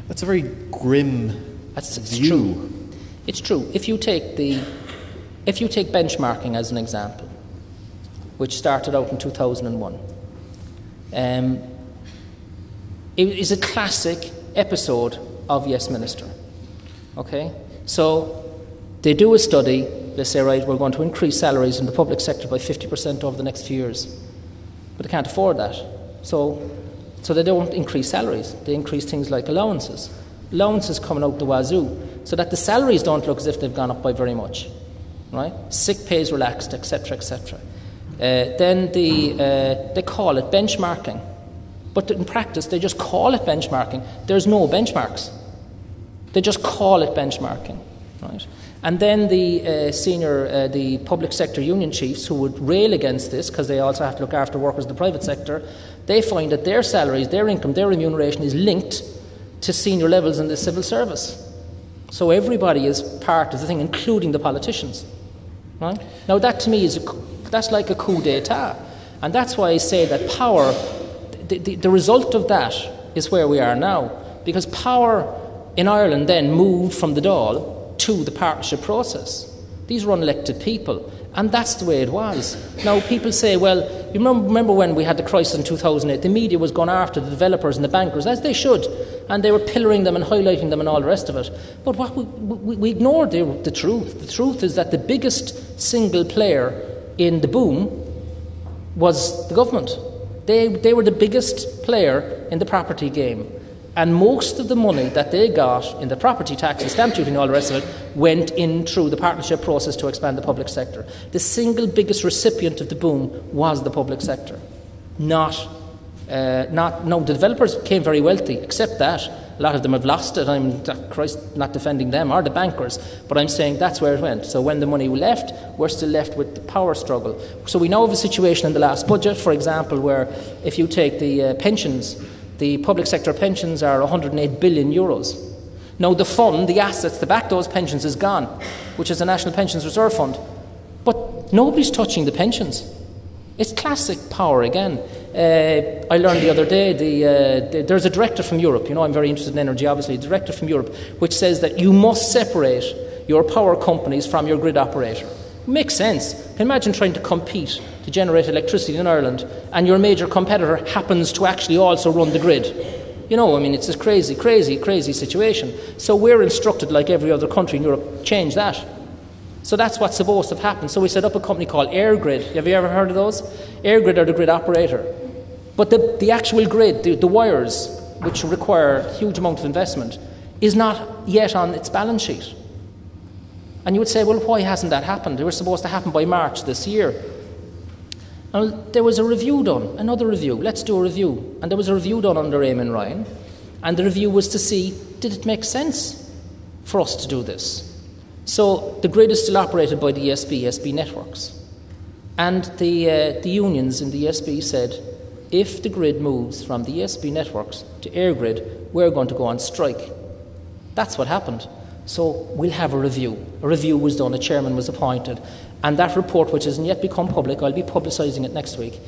That's a very grim view. True. It's true. If you take benchmarking as an example, which started out in 2001, it is a classic episode of Yes Minister. Okay? So they do a study, they say, right, we're going to increase salaries in the public sector by 50% over the next few years. But they can't afford that. So they don't increase salaries. They increase things like allowances. Allowances coming out the wazoo, so that the salaries don't look as if they've gone up by very much. Right? Sick pay is relaxed, etc., etc. Then they call it benchmarking. But in practice, they just call it benchmarking. There's no benchmarks. They just call it benchmarking. Right? And then the public sector union chiefs, who would rail against this because they also have to look after workers in the private sector, they find that their salaries, their income, their remuneration is linked to senior levels in the civil service. So everybody is part of the thing, including the politicians. Right? Now that to me that's like a coup d'etat. And that's why I say that power, the result of that is where we are now. Because power in Ireland then moved from the Dáil to the partnership process. These were unelected people, and that's the way it was. Now people say, well, you remember when we had the crisis in 2008, the media was going after the developers and the bankers, as they should, and they were pillaring them and highlighting them and all the rest of it. But what we ignored the truth. The truth is that the biggest single player in the boom was the government. They were the biggest player in the property game. And most of the money that they got in the property tax and stamp duty and all the rest of it went in through the partnership process to expand the public sector. The single biggest recipient of the boom was the public sector. No, the developers became very wealthy, except that. A lot of them have lost it. I'm not defending them or the bankers, but I'm saying that's where it went. So when the money left, we're still left with the power struggle. So we now have a situation in the last budget, for example, where if you take the pensions, the public sector pensions are 108 billion euros. Now the fund, the assets to back those pensions is gone, which is the National Pensions Reserve Fund. But nobody's touching the pensions. It's classic power again. I learned the other day, there's a directive from Europe, I'm very interested in energy obviously, a directive from Europe which says that you must separate your power companies from your grid operator. Makes sense. Imagine trying to compete to generate electricity in Ireland and your major competitor happens to actually also run the grid. It's a crazy situation. So we're instructed, like every other country in Europe, change that. So that's what's supposed to have happened. So we set up a company called EirGrid. Have you ever heard of those? EirGrid are the grid operator. But the actual grid, the wires, which require a huge amount of investment, is not yet on its balance sheet. And you would say, well, why hasn't that happened? They were supposed to happen by March this year. And there was a review done, another review. Let's do a review. And there was a review done under Eamon Ryan. And the review was to see, did it make sense for us to do this? So the grid is still operated by the ESB networks. And the unions in the ESB said, if the grid moves from the ESB networks to EirGrid, we're going to go on strike. That's what happened. So we'll have a review. A review was done, a chairman was appointed, and that report, which hasn't yet become public, I'll be publicising it next week,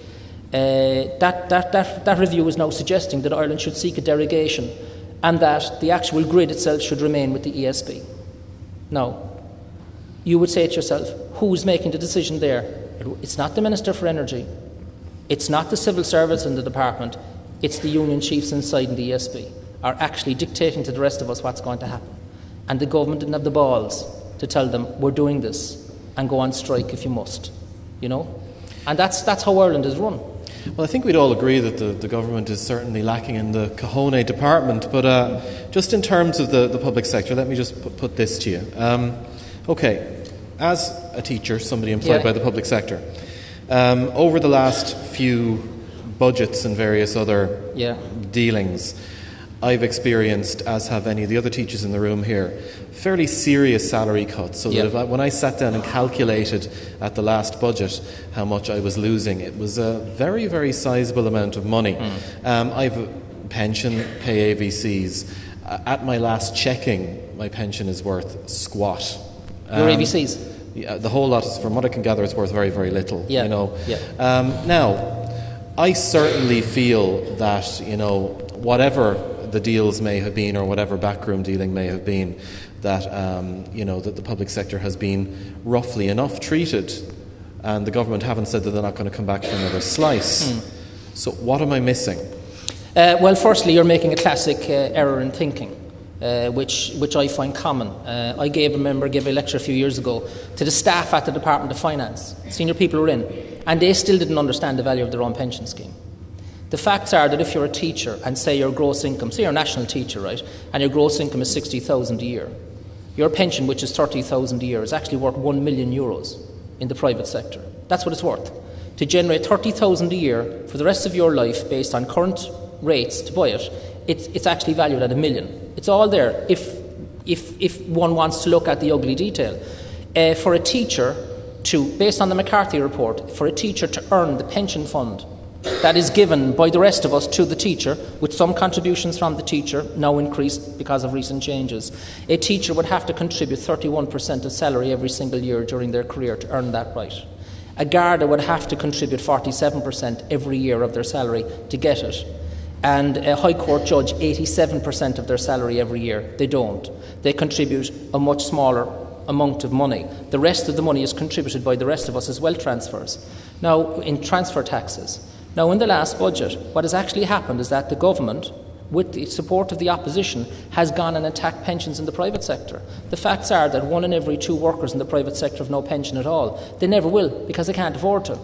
that review is now suggesting that Ireland should seek a derogation and that the actual grid itself should remain with the ESB. Now, you would say to yourself, who's making the decision there? It's not the Minister for Energy, it's not the civil service in the department, it's the union chiefs inside the ESB are actually dictating to the rest of us what's going to happen. And the government didn't have the balls to tell them, we're doing this, and go on strike if you must, And that's how Ireland is run. Well, I think we'd all agree that the government is certainly lacking in the cojones department, but just in terms of the public sector, let me just put this to you. Okay, as a teacher, somebody employed by the public sector, over the last few budgets and various other dealings, I've experienced, as have any of the other teachers in the room here, fairly serious salary cuts. So that when I sat down and calculated at the last budget how much I was losing, it was a very, very sizable amount of money. I've a pension, pay AVCs. At my last checking, my pension is worth squat. Your AVCs? Yeah, the whole lot, from what I can gather, is worth very, very little. Now, I certainly feel that, whatever the deals may have been, or whatever backroom dealing may have been, that that the public sector has been roughly enough treated, and the government haven't said that they're not going to come back for another slice. So what am I missing? Well, firstly, you're making a classic error in thinking, which I find common. I gave a lecture a few years ago to the staff at the Department of Finance. Senior people were in, and they still didn't understand the value of their own pension scheme. The facts are that if you're a teacher and say your gross income, say you're a national teacher, right, and your gross income is 60,000 a year, your pension, which is 30,000 a year, is actually worth €1 million in the private sector. That's what it's worth. To generate 30,000 a year for the rest of your life based on current rates to buy it, it's actually valued at $1 million. It's all there if one wants to look at the ugly detail. For a teacher based on the McCarthy report, for a teacher to earn the pension fund that is given by the rest of us to the teacher, with some contributions from the teacher, now increased because of recent changes, a teacher would have to contribute 31% of salary every single year during their career to earn that right. A Garda would have to contribute 47% every year of their salary to get it. And a High Court judge, 87% of their salary every year. They don't. They contribute a much smaller amount of money. The rest of the money is contributed by the rest of us as wealth transfers. Now, in transfer taxes. Now, in the last budget, what has actually happened is that the government, with the support of the opposition, has gone and attacked pensions in the private sector. The facts are that 1 in every 2 workers in the private sector have no pension at all. They never will, because they can't afford to.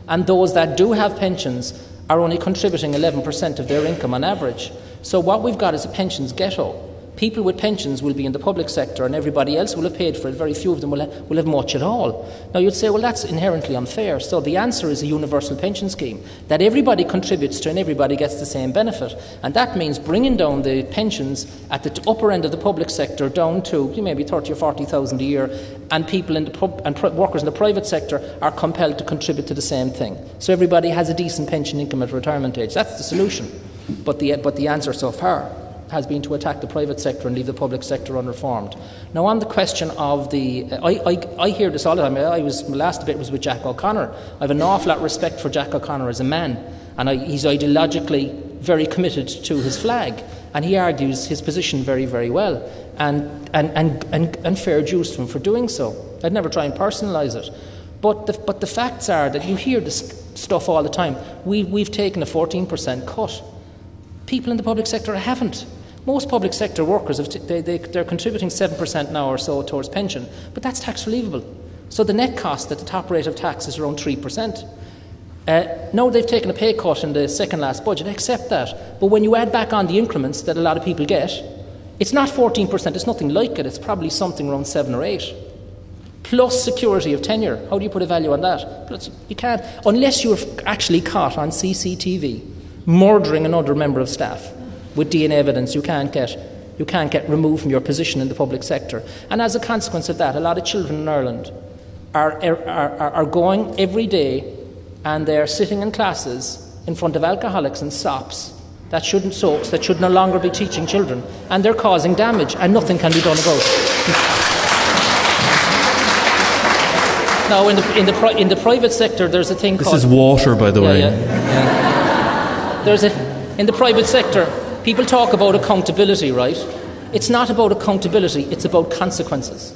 And those that do have pensions are only contributing 11% of their income on average. So what we've got is a pensions ghetto. People with pensions will be in the public sector and everybody else will have paid for it. Very few of them will have much at all. Now you'd say, well, that's inherently unfair. So the answer is a universal pension scheme that everybody contributes to and everybody gets the same benefit. And that means bringing down the pensions at the upper end of the public sector down to maybe 30 or 40,000 a year, and people in the workers in the private sector are compelled to contribute to the same thing. So everybody has a decent pension income at retirement age. That's the solution. But the answer so far has been to attack the private sector and leave the public sector unreformed. Now, on the question of I hear this all the time. My last debate was with Jack O'Connor. I have an awful lot of respect for Jack O'Connor as a man, and he's ideologically very committed to his flag, and he argues his position very, very well, and fair dues to him for doing so. I'd never try and personalise it. But the facts are that you hear this stuff all the time. We've taken a 14% cut. People in the public sector haven't. Most public sector workers, they're contributing 7% now or so towards pension, but that's tax relievable. So the net cost at the top rate of tax is around 3%. Now they've taken a pay cut in the second last budget, I accept that. But when you add back on the increments that a lot of people get, it's not 14%, it's nothing like it, it's probably something around 7 or 8. Plus security of tenure. How do you put a value on that? You can't, unless you're actually caught on CCTV murdering another member of staff with DNA evidence. You can't get removed from your position in the public sector. And as a consequence of that, a lot of children in Ireland are going every day and they're sitting in classes in front of alcoholics and sops that should no longer be teaching children, and they're causing damage, and nothing can be done about it. Now, in the private sector, there's a thing called... This is water, by the way. Yeah. In the private sector, people talk about accountability, right? It's not about accountability, it's about consequences.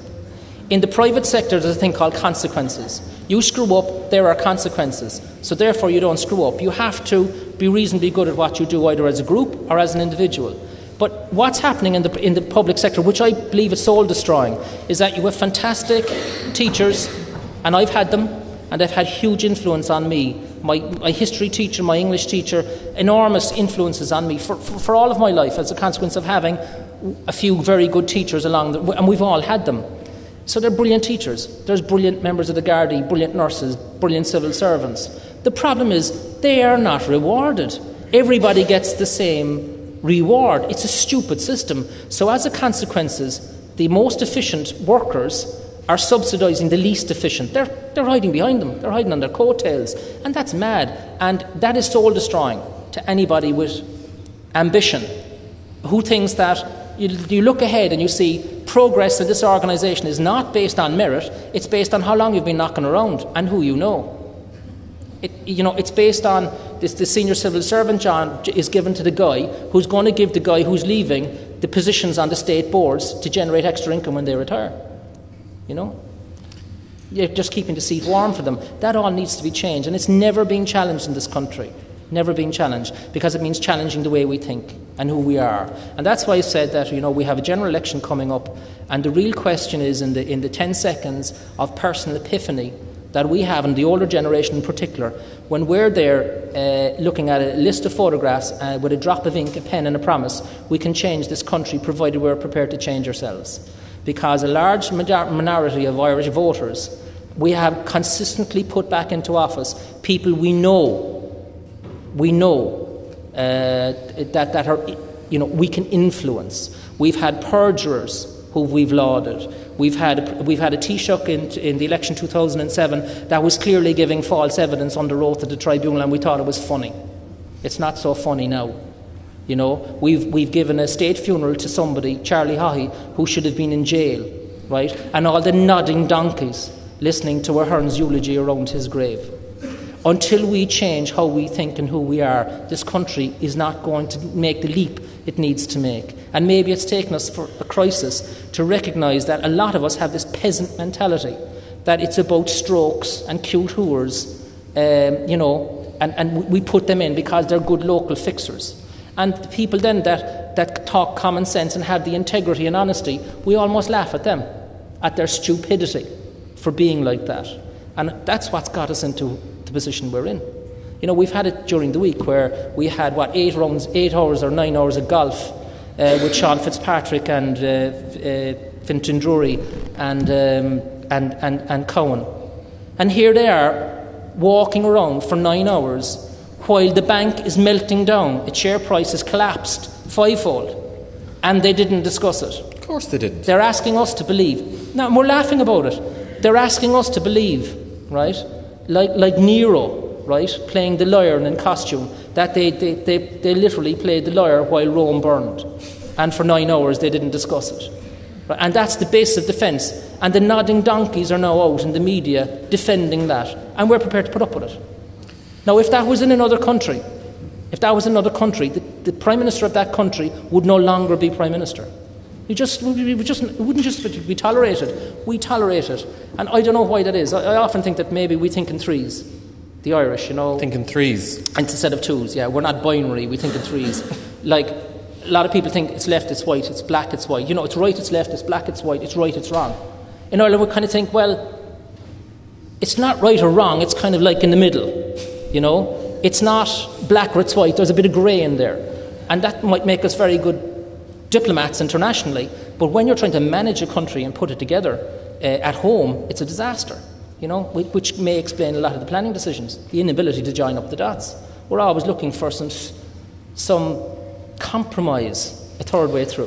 In the private sector, there's a thing called consequences. You screw up, there are consequences. So therefore, you don't screw up. You have to be reasonably good at what you do, either as a group or as an individual. But what's happening in the public sector, which I believe is soul-destroying, is that you have fantastic teachers, and I've had them, and they've had huge influence on me. My history teacher, my English teacher, enormous influences on me for all of my life as a consequence of having a few very good teachers and we've all had them. So they're brilliant teachers. There's brilliant members of the Gardaí, brilliant nurses, brilliant civil servants. The problem is they are not rewarded. Everybody gets the same reward. It's a stupid system. So as a consequence, the most efficient workers are subsidising the least efficient. They're hiding behind them. They're hiding on their coattails. And that's mad. And that is soul-destroying to anybody with ambition who thinks that you look ahead and you see progress in this organisation is not based on merit, it's based on how long you've been knocking around and who you know. It's based on this. The senior civil servant job is given to the guy who's going to give the guy who's leaving the positions on the state boards to generate extra income when they retire. You're just keeping the seat warm for them. That all needs to be changed, and it's never been challenged in this country. Never been challenged, because it means challenging the way we think and who we are. And that's why I said that we have a general election coming up, and the real question is in the 10 seconds of personal epiphany that we have, and the older generation in particular, when we're there looking at a list of photographs with a drop of ink, a pen and a promise, we can change this country provided we're prepared to change ourselves. Because a large minority of Irish voters, we have consistently put back into office people we know that are, we can influence. We've had perjurers who we've lauded. We've had a Taoiseach in the election 2007 that was clearly giving false evidence under oath at the tribunal, and we thought it was funny. It's not so funny now. We've given a state funeral to somebody, Charlie Haughey, who should have been in jail, right? And all the nodding donkeys listening to Ahern's eulogy around his grave. Until we change how we think and who we are, this country is not going to make the leap it needs to make. And maybe it's taken us for a crisis to recognise that a lot of us have this peasant mentality, that it's about strokes and cute hooers, and we put them in because they're good local fixers. And the people then that talk common sense and have the integrity and honesty, we almost laugh at them, at their stupidity for being like that. And that's what's got us into the position we're in. We've had it during the week where we had 8 hours or 9 hours of golf with Sean Fitzpatrick and Fintan Drury and Cowan. And here they are walking around for 9 hours while the bank is melting down. Its share price has collapsed 5-fold, and they didn't discuss it. Of course they didn't. They're asking us to believe. Now, we're laughing about it. They're asking us to believe, right? Like Nero, right, playing the liar in costume, that they literally played the liar while Rome burned, and for 9 hours they didn't discuss it. Right? And that's the basis of defence. And the nodding donkeys are now out in the media defending that, and we're prepared to put up with it. Now, if that was in another country, the Prime Minister of that country would no longer be Prime Minister. It wouldn't just be tolerated. We tolerate it. And I don't know why that is. I often think that maybe we think in threes. The Irish, Think in threes. Instead of twos, yeah. We're not binary, we think in threes. Like, a lot of people think it's left, it's white, it's black, it's white. It's right, it's left, it's black, it's white, it's right, it's wrong. In Ireland, we kind of think, well, it's not right or wrong, it's kind of like in the middle. It's not black or it's white, there's a bit of grey in there. And that might make us very good diplomats internationally, but when you're trying to manage a country and put it together at home, it's a disaster, which may explain a lot of the planning decisions, the inability to join up the dots. We're always looking for some compromise a third way through.